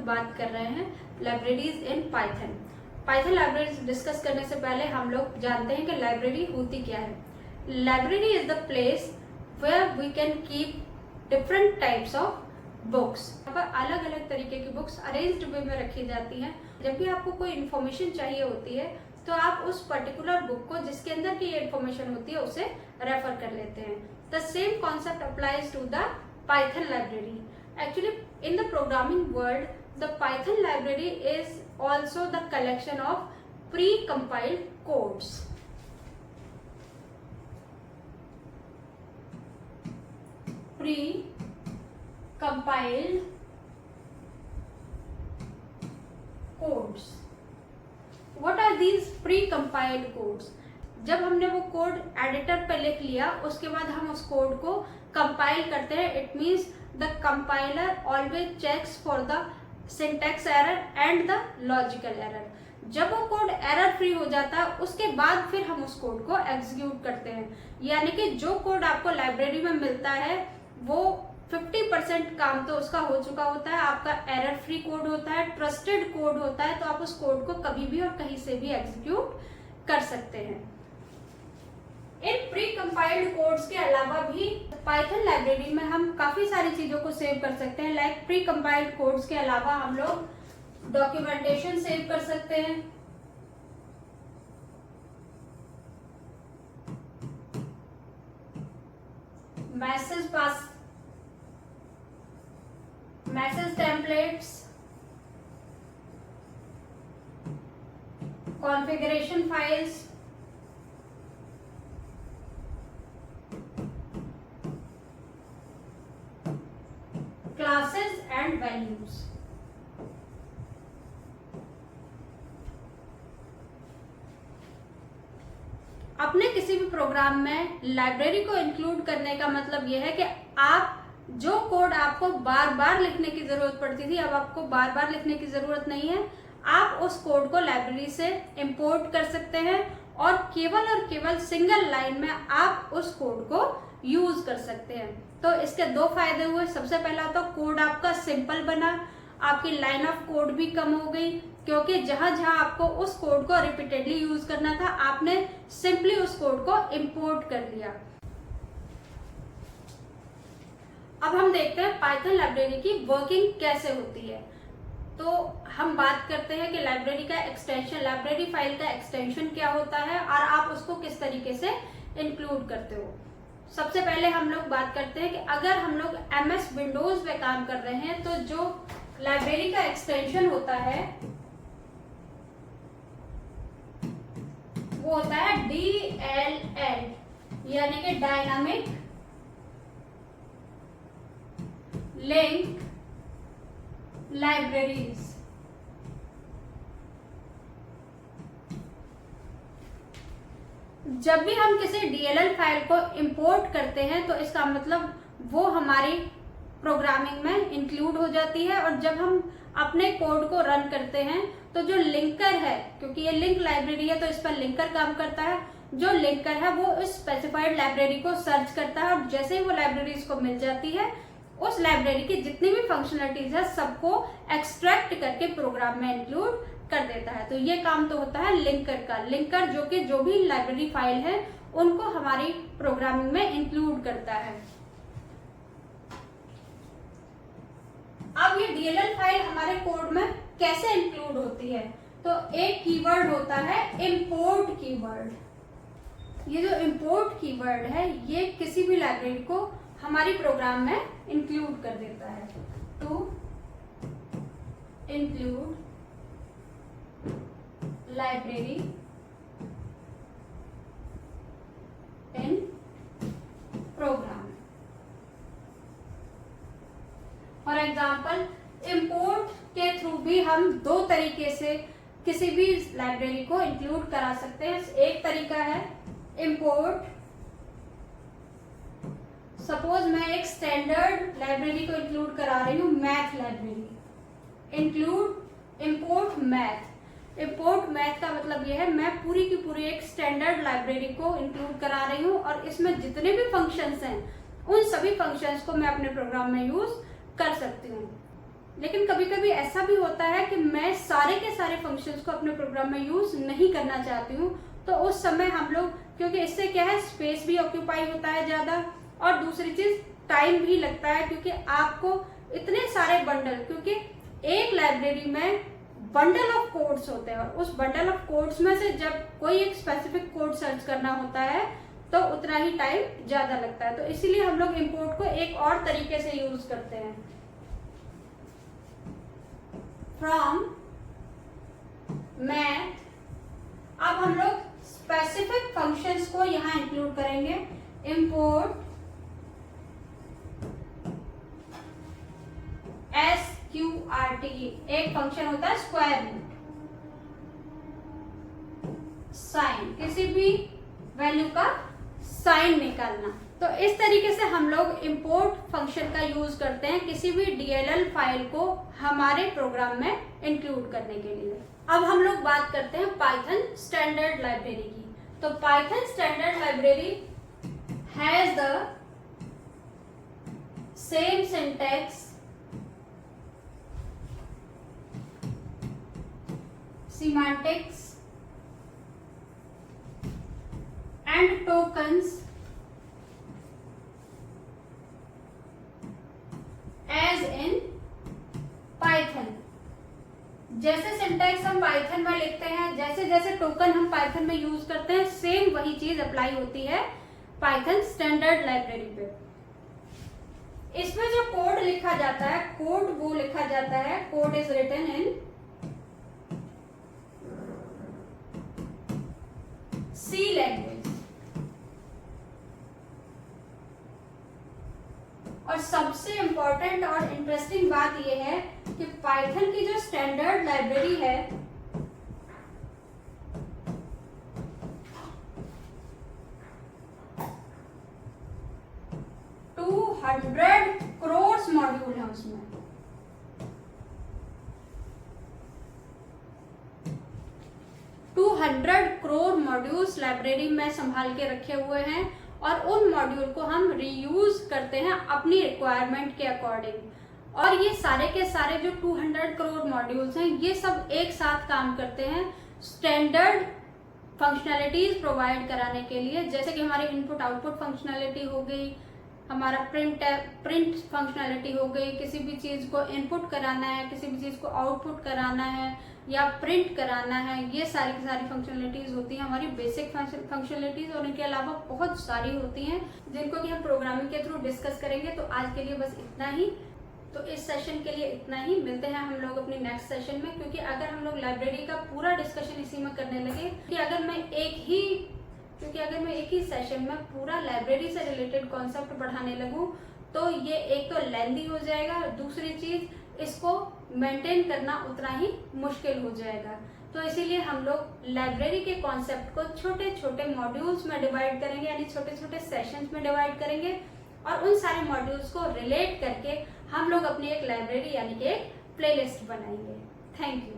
बात कर रहे हैं libraries in Python. Python libraries discuss करने से पहले हम लोग जानते हैं कि लाइब्रेरी होती क्या है। Library is the place where we can keep different types of books. यहाँ पर अलग अलग तरीके की बुक्स अरेंज्ड वे में रखी जाती हैं। जब भी आपको कोई इन्फॉर्मेशन चाहिए होती है तो आप उस पर्टिकुलर बुक को जिसके अंदर की ये इन्फॉर्मेशन होती है उसे रेफर कर लेते हैं। The same concept applies to the Python library. Actually, in the programming world, the Python library is also the collection of pre-compiled codes. Pre-compiled codes. What are these pre-compiled codes? जब हमने वो code editor पे लिख लिया उसके बाद हम उस कोड को कंपाइल करते हैं। It means the compiler always checks for the syntax error and the logical error। जब वो कोड एरर फ्री हो जाता है उसके बाद फिर हम उस कोड को एग्जीक्यूट करते हैं। यानी कि जो कोड आपको लाइब्रेरी में मिलता है वो 50% काम तो उसका हो चुका होता है, आपका एरर फ्री कोड होता है, ट्रस्टेड कोड होता है, तो आप उस कोड को कभी भी और कहीं से भी एग्जीक्यूट कर सकते हैं। इन प्री कंपाइल्ड कोड्स के अलावा भी पाइथन लाइब्रेरी में हम काफी सारी चीजों को सेव कर सकते हैं। लाइक प्री कंपाइल्ड कोड्स के अलावा हम लोग डॉक्यूमेंटेशन सेव कर सकते हैं, message templates, configuration files, classes and values. अपने किसी भी प्रोग्राम में लाइब्रेरी को इंक्लूड करने का मतलब यह है कि आप जो कोड आपको बार बार लिखने की जरूरत पड़ती थी अब आपको बार बार लिखने की जरूरत नहीं है। आप उस कोड को लाइब्रेरी से इंपोर्ट कर सकते हैं और केवल सिंगल लाइन में आप उस कोड को यूज कर सकते हैं। तो इसके दो फायदे हुए। सबसे पहला तो कोड आपका सिंपल बना, आपकी लाइन ऑफ कोड भी कम हो गई, क्योंकि जहां जहां आपको उस कोड को रिपीटेडली यूज करना था आपने सिंपली उस कोड को इंपोर्ट कर लिया। अब हम देखते हैं पाइथन लाइब्रेरी की वर्किंग कैसे होती है। तो हम बात करते हैं कि लाइब्रेरी का एक्सटेंशन, लाइब्रेरी फाइल का एक्सटेंशन क्या होता है और आप उसको किस तरीके से इंक्लूड करते हो। सबसे पहले हम लोग बात करते हैं कि अगर हम लोग MS विंडोज पे काम कर रहे हैं तो जो लाइब्रेरी का एक्सटेंशन होता है वो होता है DLL, यानी कि डायनामिक लिंक लाइब्रेरीज। जब भी हम किसी DLL फाइल को इंपोर्ट करते हैं तो इसका मतलब वो हमारी प्रोग्रामिंग में इंक्लूड हो जाती है। और जब हम अपने कोड को रन करते हैं तो जो लिंकर है, क्योंकि ये लिंक लाइब्रेरी है तो इस पर लिंकर काम करता है, जो लिंकर है वो इस स्पेसिफाइड लाइब्रेरी को सर्च करता है और जैसे ही वो लाइब्रेरी इसको मिल जाती है उस लाइब्रेरी की जितनी भी फंक्शनलिटीज है सबको एक्सट्रैक्ट करके प्रोग्राम में इंक्लूड कर देता है। तो ये काम तो होता है लिंकर का। लिंकर जो कि जो भी लाइब्रेरी फाइल है उनको हमारी प्रोग्रामिंग में इंक्लूड करता है। अब ये DLL फाइल हमारे कोड में कैसे इंक्लूड होती है, तो एक कीवर्ड होता है इंपोर्ट कीवर्ड। ये जो इंपोर्ट कीवर्ड है ये किसी भी लाइब्रेरी को हमारी प्रोग्राम में इंक्लूड कर देता है। To include library in program. For example import के थ्रू भी हम दो तरीके से किसी भी लाइब्रेरी को इंक्लूड करा सकते हैं। एक तरीका है इंपोर्ट, सपोज मैं एक स्टैंडर्ड लाइब्रेरी को इंक्लूड करा रही हूँ, math library, import math. Import math का मतलब यह है मैं पूरी की पूरी एक स्टैंडर्ड लाइब्रेरी को इंक्लूड करा रही हूँ और इसमें जितने भी फंक्शंस हैं उन सभी फंक्शंस को मैं अपने प्रोग्राम में यूज कर सकती हूँ। लेकिन कभी कभी ऐसा भी होता है कि मैं सारे के सारे फंक्शंस को अपने प्रोग्राम में यूज नहीं करना चाहती हूँ, तो उस समय हम लोग, क्योंकि इससे क्या है, स्पेस भी ऑक्यूपाई होता है ज़्यादा, और दूसरी चीज़ टाइम भी लगता है, क्योंकि आपको इतने सारे बंडल, क्योंकि एक लाइब्रेरी में बंडल ऑफ कोड्स होते हैं, और उस बंडल ऑफ कोड्स में से जब कोई एक स्पेसिफिक कोड सर्च करना होता है तो उतना ही टाइम ज़्यादा लगता है। तो इसीलिए हम लोग इंपोर्ट को एक और तरीके से यूज करते हैं। फ्रॉम मैथ, अब हम लोग स्पेसिफिक फंक्शंस को यहां इंक्लूड करेंगे। इंपोर्ट SQRT, एक फंक्शन होता है स्क्वायर रूट साइन, किसी भी वैल्यू का साइन निकालना। तो इस तरीके से हम लोग इंपोर्ट फंक्शन का यूज करते हैं किसी भी DLL फाइल को हमारे प्रोग्राम में इंक्लूड करने के लिए। अब हम लोग बात करते हैं पाइथन स्टैंडर्ड लाइब्रेरी की। तो Python standard library has the same syntax, semantics and tokens as in Python। जैसे सिंटैक्स हम पाइथन में लिखते हैं, जैसे जैसे टोकन हम पाइथन में यूज करते हैं, सेम वही चीज अप्लाई होती है पाइथन स्टैंडर्ड लाइब्रेरी पे। इसमें जो कोड लिखा जाता है, कोड वो लिखा जाता है, code is written in C language. और सबसे इंपॉर्टेंट और इंटरेस्टिंग बात यह है कि पाइथन की जो स्टैंडर्ड लाइब्रेरी है, करोड़ मॉड्यूल है उसमें। 200 करोड़ मॉड्यूल्स लाइब्रेरी में संभाल के रखे हुए हैं, और उन मॉड्यूल को हम रीयूज करते हैं अपनी रिक्वायरमेंट के अकॉर्डिंग। और ये सारे के सारे जो 200 करोड़ मॉड्यूल्स हैं, ये सब एक साथ काम करते हैं स्टैंडर्ड फंक्शनैलिटीज प्रोवाइड कराने के लिए। जैसे कि हमारी इनपुट आउटपुट फंक्शनैलिटी हो गई, हमारा प्रिंट फंक्शनैलिटी हो गई, किसी भी चीज़ को इनपुट कराना है, किसी भी चीज़ को आउटपुट कराना है या प्रिंट कराना है, ये सारी की सारी फंक्शनैलिटीज होती हैं हमारी बेसिक फंक्शनैलिटीज। और इनके अलावा बहुत सारी होती हैं जिनको कि हम प्रोग्रामिंग के थ्रू डिस्कस करेंगे। तो आज के लिए बस इतना ही। तो इस सेशन के लिए इतना ही। मिलते हैं हम लोग अपनी नेक्स्ट सेशन में, क्योंकि अगर हम लोग लाइब्रेरी का पूरा डिस्कशन इसी में करने लगे, कि अगर मैं एक ही सेशन में पूरा लाइब्रेरी से रिलेटेड कॉन्सेप्ट पढ़ाने लगूं तो ये एक तो लेंदी हो जाएगा, दूसरी चीज इसको मेंटेन करना उतना ही मुश्किल हो जाएगा। तो इसीलिए हम लोग लाइब्रेरी के कॉन्सेप्ट को छोटे छोटे मॉड्यूल्स में डिवाइड करेंगे, यानी छोटे छोटे सेशंस में डिवाइड करेंगे, और उन सारे मॉड्यूल्स को रिलेट करके हम लोग अपनी एक लाइब्रेरी यानी कि एक प्लेलिस्ट बनाएंगे। Thank you.